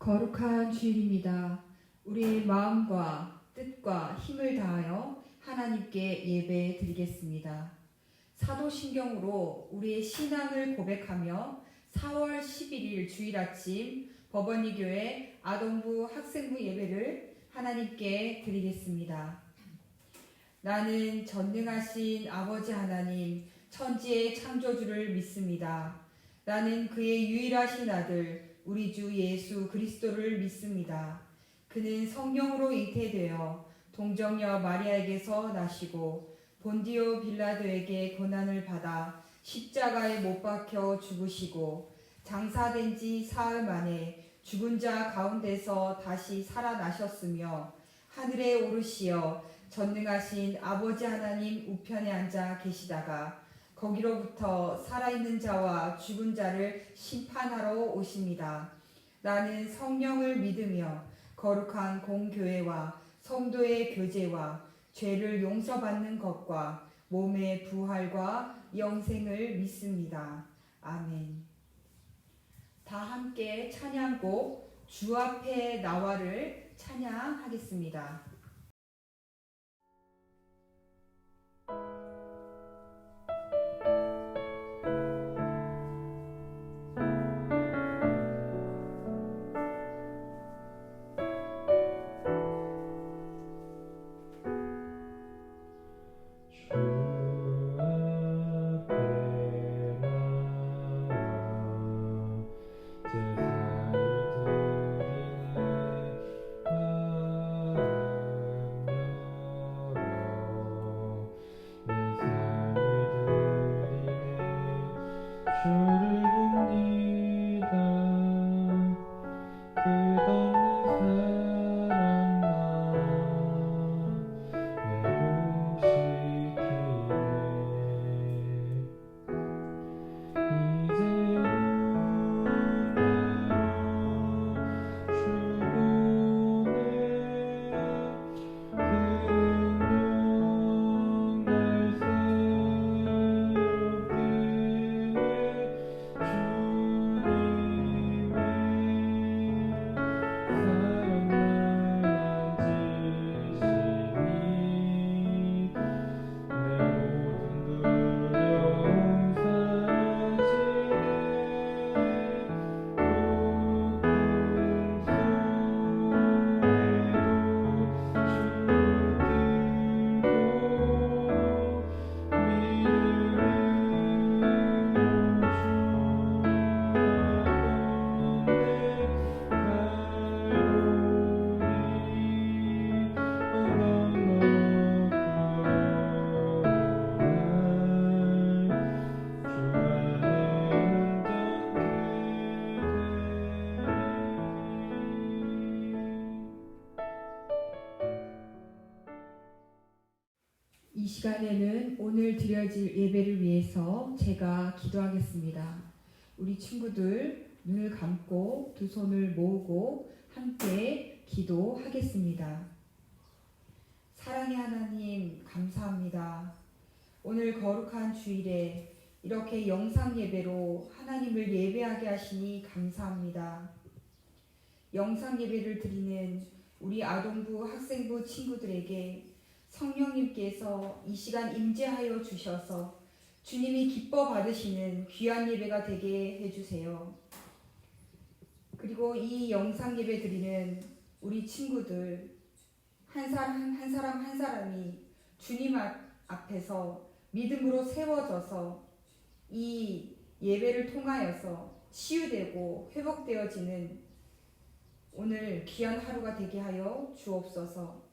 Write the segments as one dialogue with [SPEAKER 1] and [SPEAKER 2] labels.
[SPEAKER 1] 거룩한 주일입니다. 우리의 마음과 뜻과 힘을 다하여 하나님께 예배 드리겠습니다. 사도신경으로 우리의 신앙을 고백하며 4월 11일 주일 아침 법원리교회 아동부 학생부 예배를 하나님께 드리겠습니다. 나는 전능하신 아버지 하나님 천지의 창조주를 믿습니다. 나는 그의 유일하신 아들 우리 주 예수 그리스도를 믿습니다. 그는 성령으로 잉태되어 동정녀 마리아에게서 나시고 본디오 빌라도에게 고난을 받아 십자가에 못 박혀 죽으시고 장사된 지 사흘 만에 죽은 자 가운데서 다시 살아나셨으며 하늘에 오르시어 전능하신 아버지 하나님 우편에 앉아 계시다가 거기로부터 살아있는 자와 죽은 자를 심판하러 오십니다. 나는 성령을 믿으며 거룩한 공교회와 성도의 교제와 죄를 용서받는 것과 몸의 부활과 영생을 믿습니다. 아멘. 다 함께 찬양곡 주 앞에 나와를 찬양하겠습니다. 이 시간에는 오늘 드려질 예배를 위해서 제가 기도하겠습니다. 우리 친구들 눈을 감고 두 손을 모으고 함께 기도하겠습니다. 사랑의 하나님 감사합니다. 오늘 거룩한 주일에 이렇게 영상 예배로 하나님을 예배하게 하시니 감사합니다. 영상 예배를 드리는 우리 아동부 학생부 친구들에게 성령님께서 이 시간 임재하여 주셔서 주님이 기뻐 받으시는 귀한 예배가 되게 해주세요. 그리고 이 영상 예배 드리는 우리 친구들 한 사람 한 사람이 주님 앞에서 믿음으로 세워져서 이 예배를 통하여서 치유되고 회복되어지는 오늘 귀한 하루가 되게 하여 주옵소서.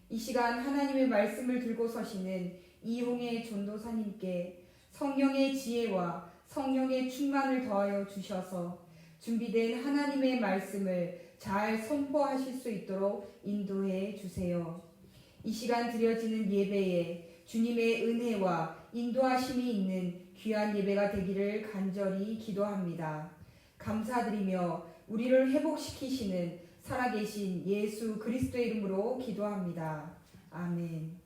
[SPEAKER 1] 이 시간 하나님의 말씀을 들고 서시는 이홍의 전도사님께 성령의 지혜와 성령의 충만을 더하여 주셔서 준비된 하나님의 말씀을 잘 선포하실 수 있도록 인도해 주세요. 이 시간 드려지는 예배에 주님의 은혜와 인도하심이 있는 귀한 예배가 되기를 간절히 기도합니다. 감사드리며 우리를 회복시키시는 살아계신 예수 그리스도의 이름으로 기도합니다. 아멘.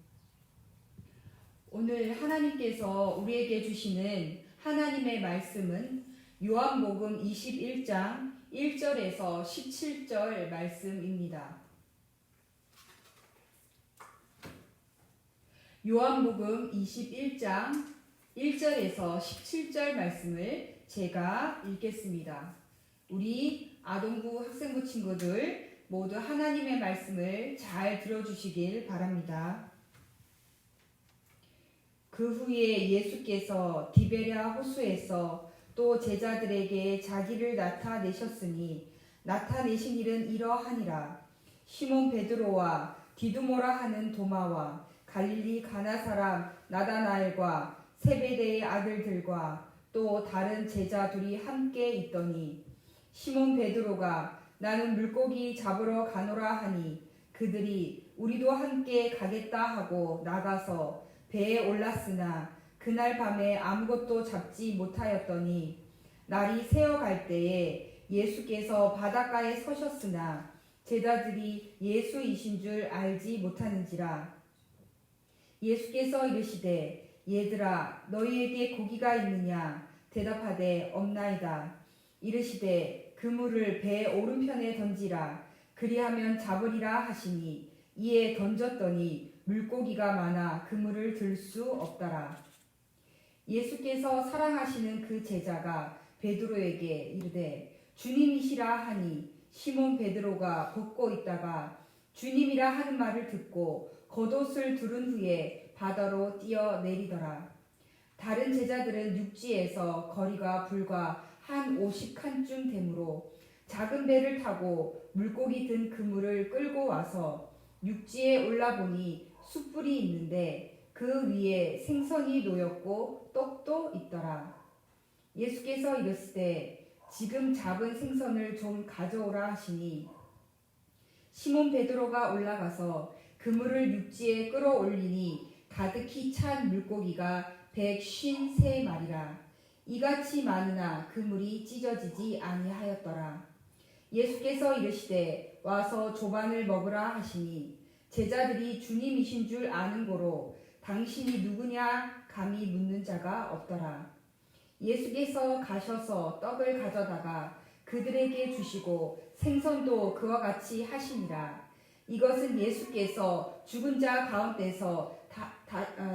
[SPEAKER 1] 오늘 하나님께서 우리에게 주시는 하나님의 말씀은 요한복음 21장 1절에서 17절 말씀입니다. 요한복음 21장 1절에서 17절 말씀을 제가 읽겠습니다. 우리 아동부 학생부 친구들 모두 하나님의 말씀을 잘 들어주시길 바랍니다. 그 후에 예수께서 디베랴 호수에서 또 제자들에게 자기를 나타내셨으니 나타내신 일은 이러하니라. 시몬 베드로와 디두모라 하는 도마와 갈릴리 가나 사람 나다나엘과 세베대의 아들들과 또 다른 제자 둘이 함께 있더니 시몬 베드로가 나는 물고기 잡으러 가노라 하니 그들이 우리도 함께 가겠다 하고 나가서 배에 올랐으나 그날 밤에 아무것도 잡지 못하였더니 날이 새어갈 때에 예수께서 바닷가에 서셨으나 제자들이 예수이신 줄 알지 못하는지라. 예수께서 이르시되 얘들아 너희에게 고기가 있느냐 대답하되 없나이다. 이르시되 그물을 배 오른편에 던지라. 그리하면 잡으리라 하시니 이에 던졌더니 물고기가 많아 그물을 들 수 없더라. 예수께서 사랑하시는 그 제자가 베드로에게 이르되 주님이시라 하니 시몬 베드로가 걷고 있다가 주님이라 하는 말을 듣고 겉옷을 두른 후에 바다로 뛰어내리더라. 다른 제자들은 육지에서 거리가 불과 한 50칸쯤 되므로 작은 배를 타고 물고기 든 그물을 끌고 와서 육지에 올라보니 숯불이 있는데 그 위에 생선이 놓였고 떡도 있더라. 예수께서 이르시되 지금 잡은 생선을 좀 가져오라 하시니 시몬 베드로가 올라가서 그물을 육지에 끌어올리니 가득히 찬 물고기가 153마리라. 이같이 많으나 그물이 찢어지지 아니하였더라. 예수께서 이르시되 와서 조반을 먹으라 하시니 제자들이 주님이신 줄 아는 고로 당신이 누구냐 감히 묻는 자가 없더라. 예수께서 가셔서 떡을 가져다가 그들에게 주시고 생선도 그와 같이 하시니라. 이것은 예수께서 죽은 자 가운데서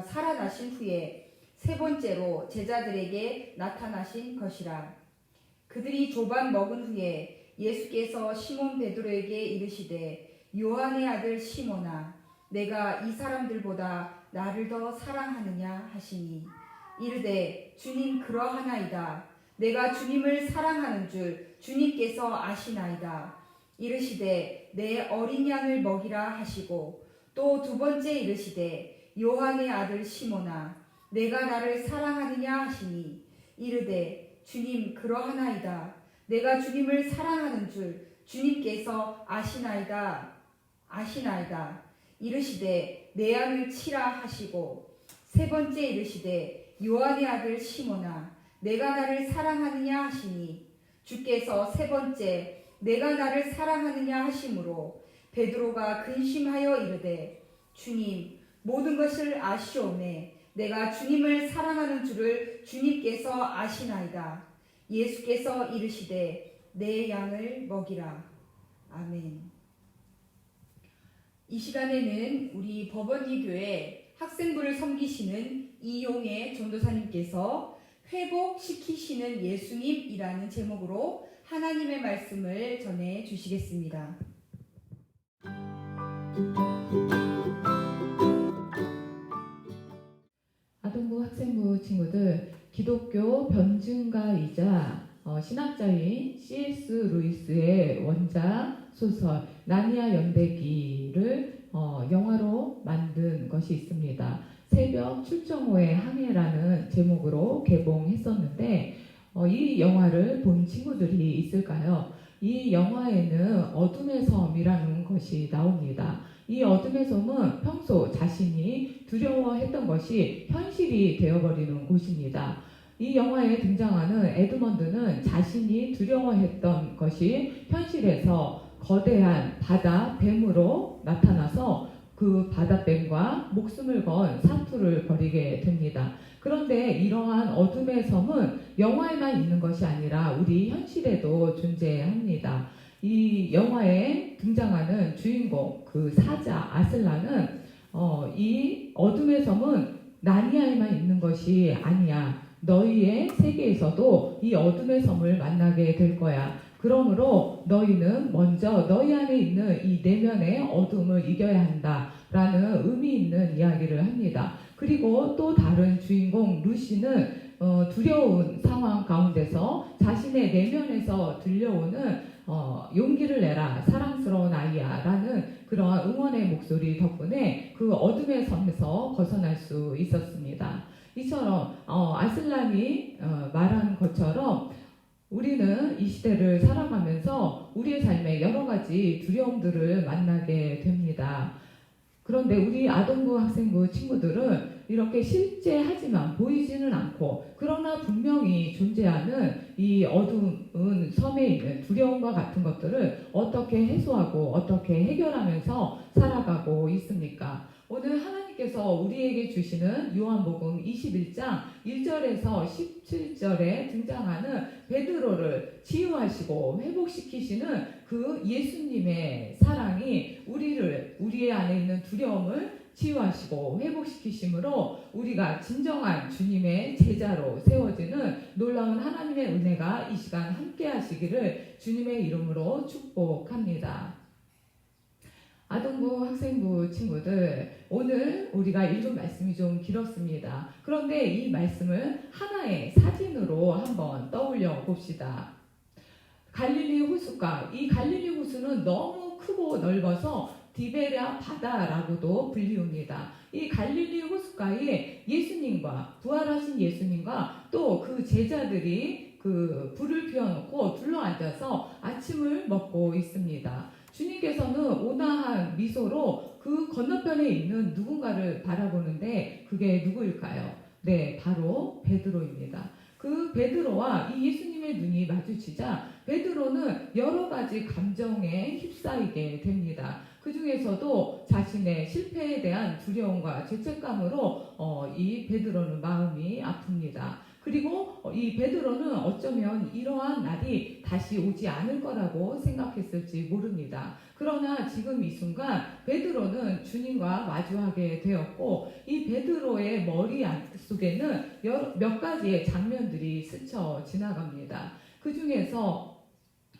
[SPEAKER 1] 살아나신 후에 세 번째로 제자들에게 나타나신 것이라. 그들이 조반 먹은 후에 예수께서 시몬 베드로에게 이르시되 요한의 아들 시몬아 내가 이 사람들보다 나를 더 사랑하느냐 하시니 이르되 주님 그러하나이다. 내가 주님을 사랑하는 줄 주님께서 아시나이다. 이르시되 내 어린 양을 먹이라 하시고 또 두 번째 이르시되 요한의 아들 시몬아 내가 나를 사랑하느냐 하시니 이르되 주님 그러하나이다. 내가 주님을 사랑하는 줄 주님께서 아시나이다. 이르시되 내 양을 치라 하시고 세 번째 이르시되 요한의 아들 시몬아 내가 나를 사랑하느냐 하시니 주께서 세 번째 내가 나를 사랑하느냐 하심으로 베드로가 근심하여 이르되 주님 모든 것을 아시오매 내가 주님을 사랑하는 줄을 주님께서 아시나이다. 예수께서 이르시되 내 양을 먹이라. 아멘. 이 시간에는 우리 법원리 교회 학생부를 섬기시는 이용혜 전도사님께서 회복시키시는 예수님이라는 제목으로 하나님의 말씀을 전해 주시겠습니다.
[SPEAKER 2] 아동부 학생부 친구들, 기독교 변증가이자 신학자인 C.S. 루이스의 원작 소설 나니아 연대기를 영화로 만든 것이 있습니다. 새벽 출정호의 항해라는 제목으로 개봉했었는데 이 영화를 본 친구들이 있을까요? 이 영화에는 어둠의 섬이라는 것이 나옵니다. 이 어둠의 섬은 평소 자신이 두려워했던 것이 현실이 되어버리는 곳입니다. 이 영화에 등장하는 에드먼드는 자신이 두려워했던 것이 현실에서 거대한 바다 뱀으로 나타나서 그 바다뱀과 목숨을 건 사투를 벌이게 됩니다. 그런데 이러한 어둠의 섬은 영화에만 있는 것이 아니라 우리 현실에도 존재합니다. 이 영화에 등장하는 주인공 그 사자 아슬란은 이 어둠의 섬은 나니아에만 있는 것이 아니야. 너희의 세계에서도 이 어둠의 섬을 만나게 될 거야. 그러므로 너희는 먼저 너희 안에 있는 이 내면의 어둠을 이겨야 한다라는 의미 있는 이야기를 합니다. 그리고 또 다른 주인공 루시는 두려운 상황 가운데서 자신의 내면에서 들려오는 용기를 내라 사랑스러운 아이야 라는 그러한 응원의 목소리 덕분에 그 어둠의 섬에서 벗어날 수 있었습니다. 이처럼 아슬란이 말한 것처럼 우리는 이 시대를 살아가면서 우리의 삶에 여러 가지 두려움들을 만나게 됩니다. 그런데 우리 아동부 학생부 친구들은 이렇게 실제하지만 보이지는 않고 그러나 분명히 존재하는 이 어두운 섬에 있는 두려움과 같은 것들을 어떻게 해소하고 어떻게 해결하면서 살아가고 있습니까? 오늘 하나님께서 우리에게 주시는 요한복음 21장 1절에서 17절에 등장하는 베드로를 치유하시고 회복시키시는 그 예수님의 사랑이 우리의 안에 있는 두려움을 치유하시고 회복시키심으로 우리가 진정한 주님의 제자로 세워지는 놀라운 하나님의 은혜가 이 시간 함께 하시기를 주님의 이름으로 축복합니다. 아동부 학생부 친구들, 오늘 우리가 읽은 말씀이 좀 길었습니다. 그런데 이 말씀을 하나의 사진으로 한번 떠올려 봅시다. 갈릴리 호수가, 이 갈릴리 호수는 너무 크고 넓어서 디베랴 바다라고도 불리웁니다. 이 갈릴리 호숫가에 예수님과 부활하신 예수님과 또 그 제자들이 그 불을 피워놓고 둘러앉아서 아침을 먹고 있습니다. 주님께서는 온화한 미소로 그 건너편에 있는 누군가를 바라보는데 그게 누구일까요? 네, 바로 베드로입니다. 그 베드로와 이 예수님의 눈이 마주치자 베드로는 여러 가지 감정에 휩싸이게 됩니다. 그 중에서도 자신의 실패에 대한 두려움과 죄책감으로 이 베드로는 마음이 아픕니다. 그리고 이 베드로는 어쩌면 이러한 날이 다시 오지 않을 거라고 생각했을지 모릅니다. 그러나 지금 이 순간 베드로는 주님과 마주하게 되었고 이 베드로의 머리 속에는 몇 가지의 장면들이 스쳐 지나갑니다. 그 중에서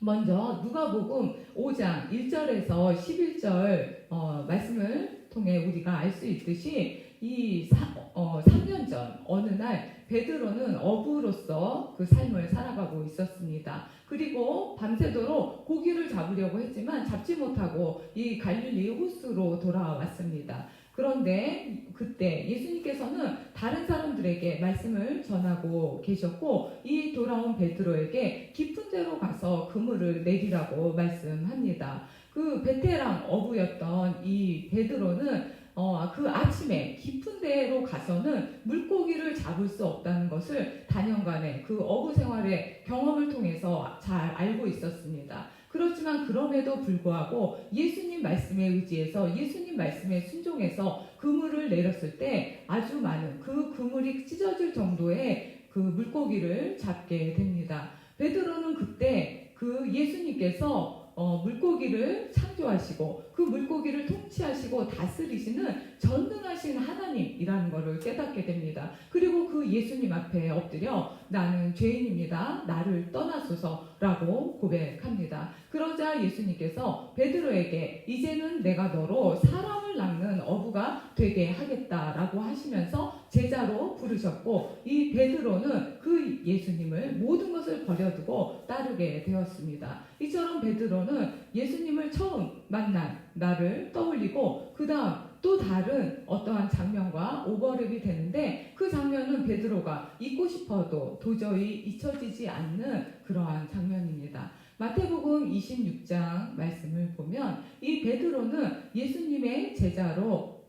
[SPEAKER 2] 먼저 누가복음 5장 1절에서 11절 말씀을 통해 우리가 알 수 있듯이 이 3년 전 어느 날 베드로는 어부로서 그 삶을 살아가고 있었습니다. 그리고 밤새도록 고기를 잡으려고 했지만 잡지 못하고 이 갈릴리 호수로 돌아왔습니다. 그런데 그때 예수님께서는 다른 사람들에게 말씀을 전하고 계셨고 이 돌아온 베드로에게 깊은 데로 가서 그물을 내리라고 말씀합니다. 그 베테랑 어부였던 이 베드로는 그 아침에 깊은 데로 가서는 물고기를 잡을 수 없다는 것을 단연간의 그 어부 생활의 경험을 통해서 잘 알고 있었습니다. 그렇지만 그럼에도 불구하고 예수님 말씀에 의지해서 예수님 말씀에 순종해서 그물을 내렸을 때 아주 많은 그 그물이 찢어질 정도의 그 물고기를 잡게 됩니다. 베드로는 그때 그 예수님께서 물고기를 창조하시고 그 물고기를 통치하시고 다스리시는 전능하신 하나님이라는 것을 깨닫게 됩니다. 그리고 그 예수님 앞에 엎드려 나는 죄인입니다. 나를 떠나소서라고 고백합니다. 그러자 예수님께서 베드로에게 이제는 내가 너로 사람을 낚는 어부가 되게 하겠다라고 하시면서 제자로 부르셨고 이 베드로는 그 예수님을 모든 것을 버려두고 따르게 되었습니다. 이처럼 베드로는 예수님을 처음 만난 날을 떠올리고 그 다음 또 다른 어떠한 장면과 오버랩이 되는데 그 장면은 베드로가 잊고 싶어도 도저히 잊혀지지 않는 그러한 장면입니다. 마태복음 26장 말씀을 보면 이 베드로는 예수님의 제자로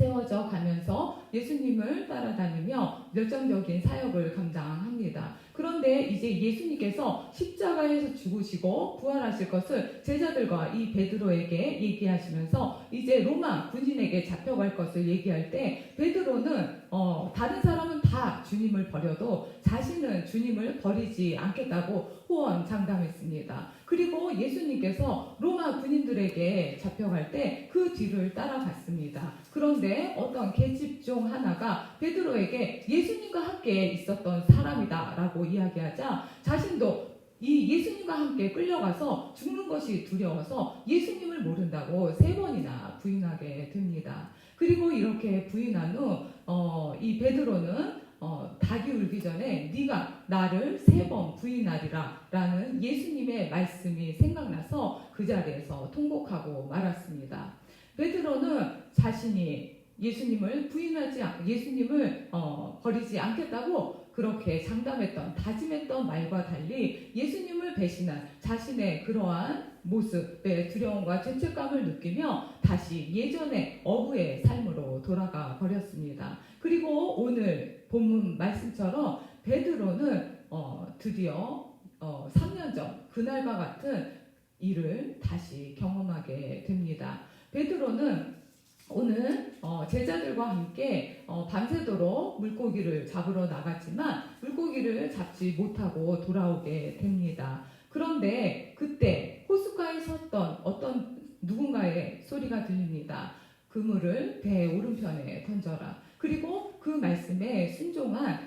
[SPEAKER 2] 세워져 가면서 예수님을 따라다니며 열정적인 사역을 감당합니다. 그런데 이제 예수님께서 십자가에서 죽으시고 부활하실 것을 제자들과 이 베드로에게 얘기하시면서 이제 로마 군인에게 잡혀갈 것을 얘기할 때 베드로는 다른 사람은 다 주님을 버려도 자신은 주님을 버리지 않겠다고 호언장담했습니다. 그리고 예수님께서 로마 군인들에게 잡혀갈 때 그 뒤를 따라갔습니다. 그런데 어떤 계집 중 하나가 베드로에게 예수님과 함께 있었던 사람이다 라고 이야기하자 자신도 이 예수님과 함께 끌려가서 죽는 것이 두려워서 예수님을 모른다고 3번이나 부인하게 됩니다. 그리고 이렇게 부인한 후 이 베드로는 닭이 울기 전에 네가 나를 3번 부인하리라 라는 예수님의 말씀이 생각나서 그 자리에서 통곡하고 말았습니다. 베드로는 자신이 예수님을 버리지 않겠다고 그렇게 장담했던 다짐했던 말과 달리 예수님을 배신한 자신의 그러한 모습에 두려움과 죄책감을 느끼며 다시 예전의 어부의 삶으로 돌아가 버렸습니다. 그리고 오늘 본문 말씀처럼 베드로는 드디어 3년 전 그날과 같은 일을 다시 경험하게 됩니다. 베드로는 오늘 제자들과 함께 밤새도록 물고기를 잡으러 나갔지만 물고기를 잡지 못하고 돌아오게 됩니다. 그런데 그때 호숫가에 섰던 어떤 누군가의 소리가 들립니다. 그물을 배 오른편에 던져라. 그리고 그 말씀에 순종한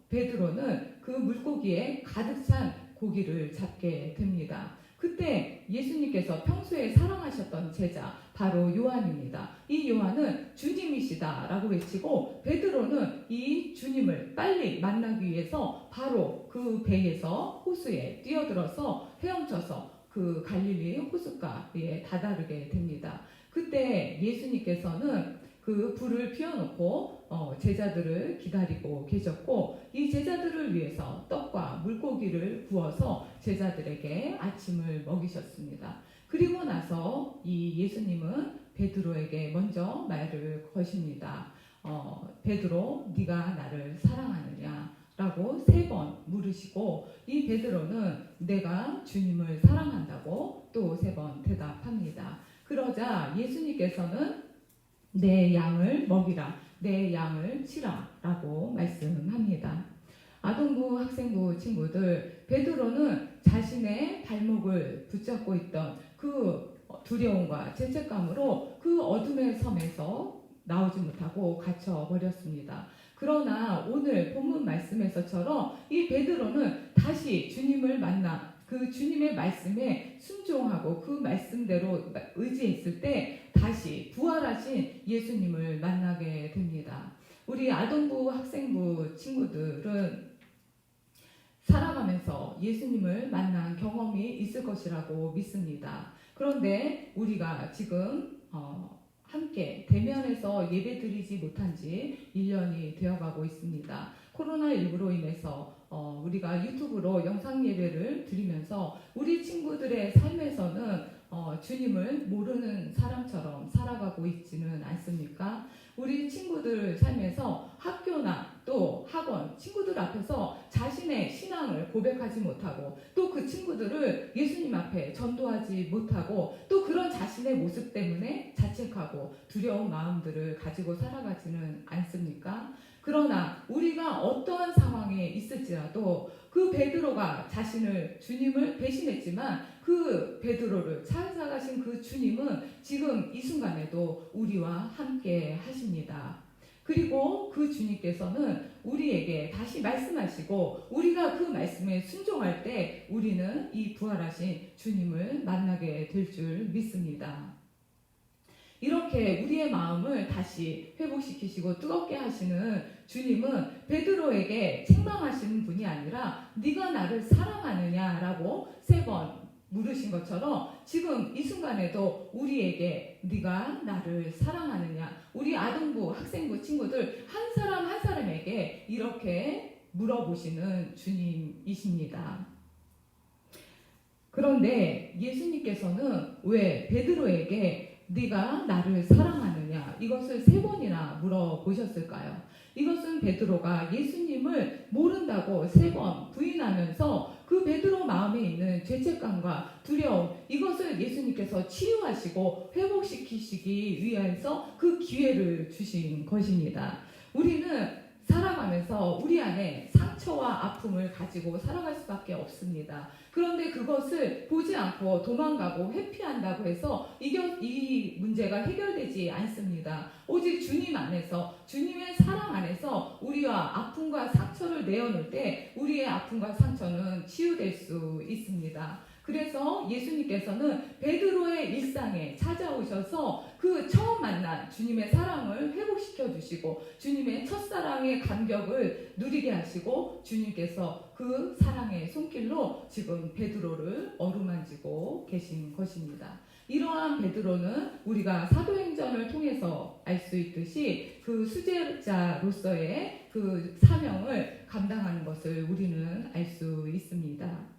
[SPEAKER 2] 베드로는 그 물고기에 가득 찬 고기를 잡게 됩니다. 그때 예수님께서 평소에 사랑하셨던 제자 바로 요한입니다. 이 요한은 주님이시다라고 외치고 베드로는 이 주님을 빨리 만나기 위해서 바로 그 배에서 호수에 뛰어들어서 헤엄쳐서 그 갈릴리 호숫가에 다다르게 됩니다. 그때 예수님께서는 그 불을 피워놓고 제자들을 기다리고 계셨고 이 제자들을 위해서 떡과 물고기를 구워서 제자들에게 아침을 먹이셨습니다. 그리고 나서 이 예수님은 베드로에게 먼저 말을 거십니다. 베드로 네가 나를 사랑하느냐? 라고 3번 물으시고 이 베드로는 내가 주님을 사랑한다고 또 3번 대답합니다. 그러자 예수님께서는 내 양을 먹이라, 내 양을 치라 라고 말씀합니다. 아동부 학생부 친구들, 베드로는 자신의 발목을 붙잡고 있던 그 두려움과 죄책감으로 그 어둠의 섬에서 나오지 못하고 갇혀버렸습니다. 그러나 오늘 본문 말씀에서처럼 이 베드로는 다시 주님을 만나 그 주님의 말씀에 순종하고 그 말씀대로 의지했을 때 다시 부활하신 예수님을 만나게 됩니다. 우리 아동부 학생부 친구들은 살아가면서 예수님을 만난 경험이 있을 것이라고 믿습니다. 그런데 우리가 지금 함께 대면에서 예배드리지 못한 지 1년이 되어가고 있습니다. 코로나19로 인해서 우리가 유튜브로 영상 예배를 드리면서 우리 친구들의 삶에서는 주님을 모르는 사람처럼 살아가고 있지는 않습니까? 우리 친구들 삶에서 학교나 또 학원, 친구들 앞에서 자신의 신앙을 고백하지 못하고 또 그 친구들을 예수님 앞에 전도하지 못하고 또 그런 자신의 모습 때문에 자책하고 두려운 마음들을 가지고 살아가지는 않습니까? 그러나 우리가 어떠한 상황에 있을지라도 그 베드로가 주님을 배신했지만 그 베드로를 찾아가신 그 주님은 지금 이 순간에도 우리와 함께 하십니다. 그리고 그 주님께서는 우리에게 다시 말씀하시고 우리가 그 말씀에 순종할 때 우리는 이 부활하신 주님을 만나게 될 줄 믿습니다. 이렇게 우리의 마음을 다시 회복시키시고 뜨겁게 하시는 주님은 베드로에게 책망하시는 분이 아니라 네가 나를 사랑하느냐라고 3번 물으신 것처럼 지금 이 순간에도 우리에게 네가 나를 사랑하느냐, 우리 아동부 학생부 친구들 한 사람 한 사람에게 이렇게 물어보시는 주님이십니다. 그런데 예수님께서는 왜 베드로에게 네가 나를 사랑하느냐? 이것을 3번이나 물어보셨을까요? 이것은 베드로가 예수님을 모른다고 3번 부인하면서 그 베드로 마음에 있는 죄책감과 두려움, 이것을 예수님께서 치유하시고 회복시키시기 위해서 그 기회를 주신 것입니다. 우리는 살아가면서 우리 안에 상처와 아픔을 가지고 살아갈 수밖에 없습니다. 그런데 그것을 보지 않고 도망가고 회피한다고 해서 이 문제가 해결되지 않습니다. 오직 주님 안에서, 주님의 사랑 안에서 우리와 아픔과 상처를 내어놓을 때 우리의 아픔과 상처는 치유될 수 있습니다. 그래서 예수님께서는 베드로의 일상에 찾아오셔서 그 처음 만난 주님의 사랑을 회복시켜 주시고 주님의 첫사랑의 감격을 누리게 하시고 주님께서 그 사랑의 손길로 지금 베드로를 어루만지고 계신 것입니다. 이러한 베드로는 우리가 사도행전을 통해서 알 수 있듯이 그 수제자로서의 그 사명을 감당하는 것을 우리는 알 수 있습니다.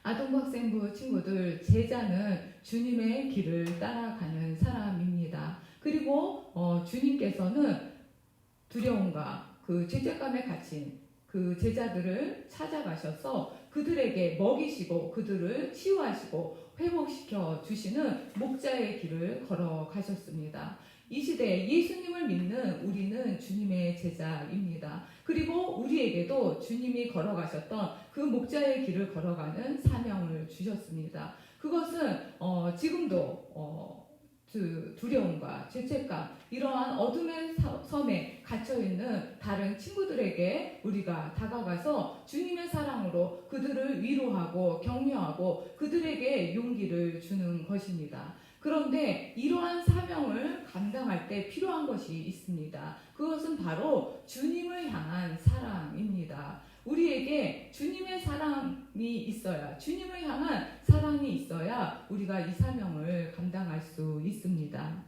[SPEAKER 2] 아동부 학생부 친구들, 제자는 주님의 길을 따라가는 사람입니다. 그리고 주님께서는 두려움과 그 죄책감에 갇힌 그 제자들을 찾아가셔서 그들에게 먹이시고 그들을 치유하시고 회복시켜 주시는 목자의 길을 걸어가셨습니다. 이 시대에 예수님을 믿는 우리는 주님의 제자입니다. 그리고 우리에게도 주님이 걸어가셨던 그 목자의 길을 걸어가는 사명을 주셨습니다. 그것은 지금도 두려움과 죄책감, 이러한 어둠의 섬에 갇혀있는 다른 친구들에게 우리가 다가가서 주님의 사랑으로 그들을 위로하고 격려하고 그들에게 용기를 주는 것입니다. 그런데 이러한 사명을 감당할 때 필요한 것이 있습니다. 그것은 바로 주님을 향한 사랑입니다. 우리에게 주님의 사랑이 있어야, 주님을 향한 사랑이 있어야 우리가 이 사명을 감당할 수 있습니다.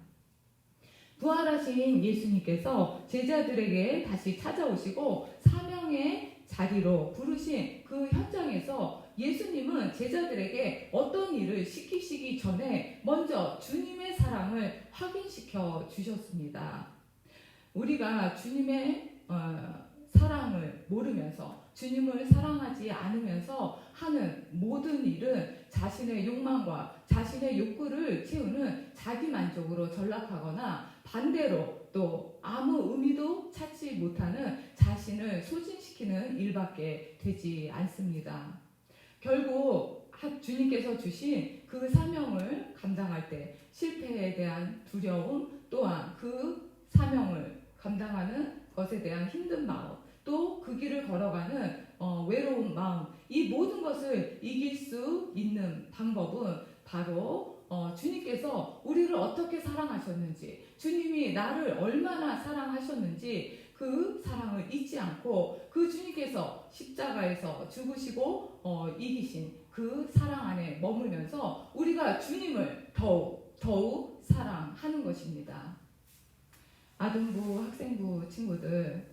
[SPEAKER 2] 부활하신 예수님께서 제자들에게 다시 찾아오시고 사명의 자리로 부르신 그 현장에서 예수님은 제자들에게 어떤 일을 시키시기 전에 먼저 주님의 사랑을 확인시켜 주셨습니다. 우리가 주님의 사랑을 모르면서 주님을 사랑하지 않으면서 하는 모든 일은 자신의 욕망과 자신의 욕구를 채우는 자기 만족으로 전락하거나 반대로 또 아무 의미도 찾지 못하는 자신을 소진시키는 일밖에 되지 않습니다. 결국 주님께서 주신 그 사명을 감당할 때 실패에 대한 두려움, 또한 그 사명을 감당하는 것에 대한 힘든 마음, 또 그 길을 걸어가는 외로운 마음, 이 모든 것을 이길 수 있는 방법은 바로 주님께서 우리를 어떻게 사랑하셨는지, 주님이 나를 얼마나 사랑하셨는지 그 사랑을 잊지 않고 그 주님께서 십자가에서 죽으시고 이기신 그 사랑 안에 머물면서 우리가 주님을 더욱 사랑하는 것입니다. 아동부 학생부 친구들,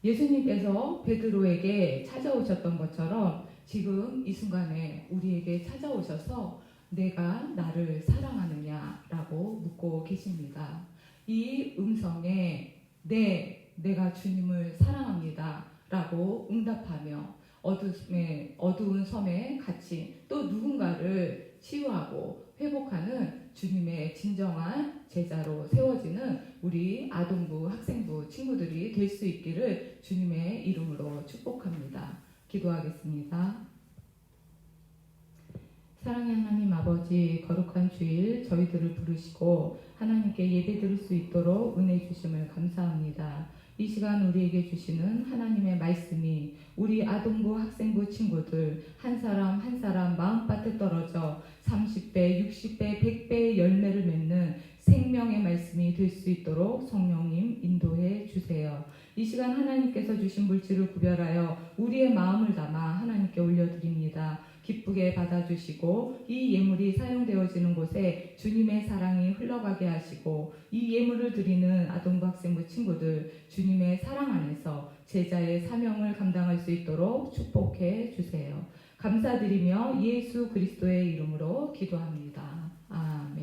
[SPEAKER 2] 예수님께서 베드로에게 찾아오셨던 것처럼 지금 이 순간에 우리에게 찾아오셔서 내가 나를 사랑하느냐라고 묻고 계십니다. 이 음성에 내가 주님을 사랑합니다 라고 응답하며 어두운 섬에 갇힌 또 누군가를 치유하고 회복하는 주님의 진정한 제자로 세워지는 우리 아동부 학생부 친구들이 될 수 있기를 주님의 이름으로 축복합니다. 기도하겠습니다. 사랑의 하나님 아버지, 거룩한 주일 저희들을 부르시고 하나님께 예배드릴 수 있도록 은혜 주심을 감사합니다. 이 시간 우리에게 주시는 하나님의 말씀이 우리 아동부 학생부 친구들 한 사람 한 사람 마음밭에 떨어져 30배, 60배, 100배의 열매를 맺는 생명의 말씀이 될 수 있도록 성령님 인도해 주세요. 이 시간 하나님께서 주신 물질을 구별하여 우리의 마음을 담아 하나님께 올려드립니다. 기쁘게 받아주시고 이 예물이 사용되어지는 곳에 주님의 사랑이 흘러가게 하시고 이 예물을 드리는 아동부 학생부 친구들 주님의 사랑 안에서 제자의 사명을 감당할 수 있도록 축복해 주세요. 감사드리며 예수 그리스도의 이름으로 기도합니다. 아멘.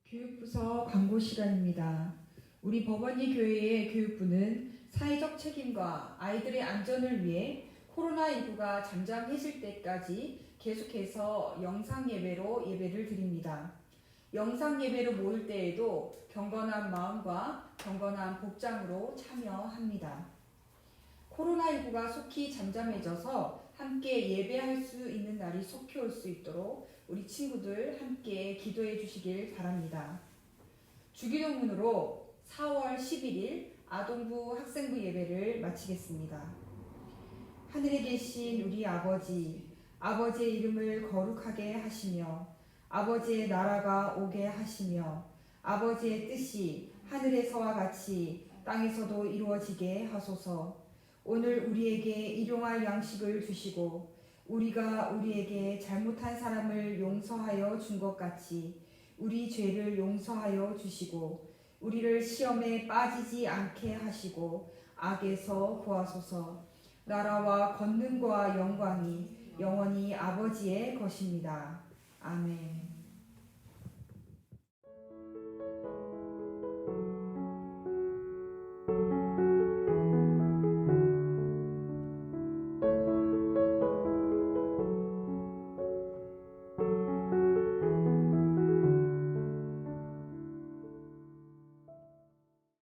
[SPEAKER 1] 교육부서 광고 시간입니다. 우리 법원리 교회의 교육부는 사회적 책임과 아이들의 안전을 위해 코로나19가 잠잠해질 때까지 계속해서 영상 예배로 예배를 드립니다. 영상 예배로 모일 때에도 경건한 마음과 경건한 복장으로 참여합니다. 코로나19가 속히 잠잠해져서 함께 예배할 수 있는 날이 속히 올 수 있도록 우리 친구들 함께 기도해 주시길 바랍니다. 주기도문으로 4월 11일 아동부 학생부 예배를 마치겠습니다. 하늘에 계신 우리 아버지, 아버지의 이름을 거룩하게 하시며 아버지의 나라가 오게 하시며 아버지의 뜻이 하늘에서와 같이 땅에서도 이루어지게 하소서. 오늘 우리에게 일용할 양식을 주시고 우리가 우리에게 잘못한 사람을 용서하여 준 것 같이 우리 죄를 용서하여 주시고 우리를 시험에 빠지지 않게 하시고 악에서 구하소서. 나라와 권능과 영광이 영원히 아버지의 것입니다. 아멘.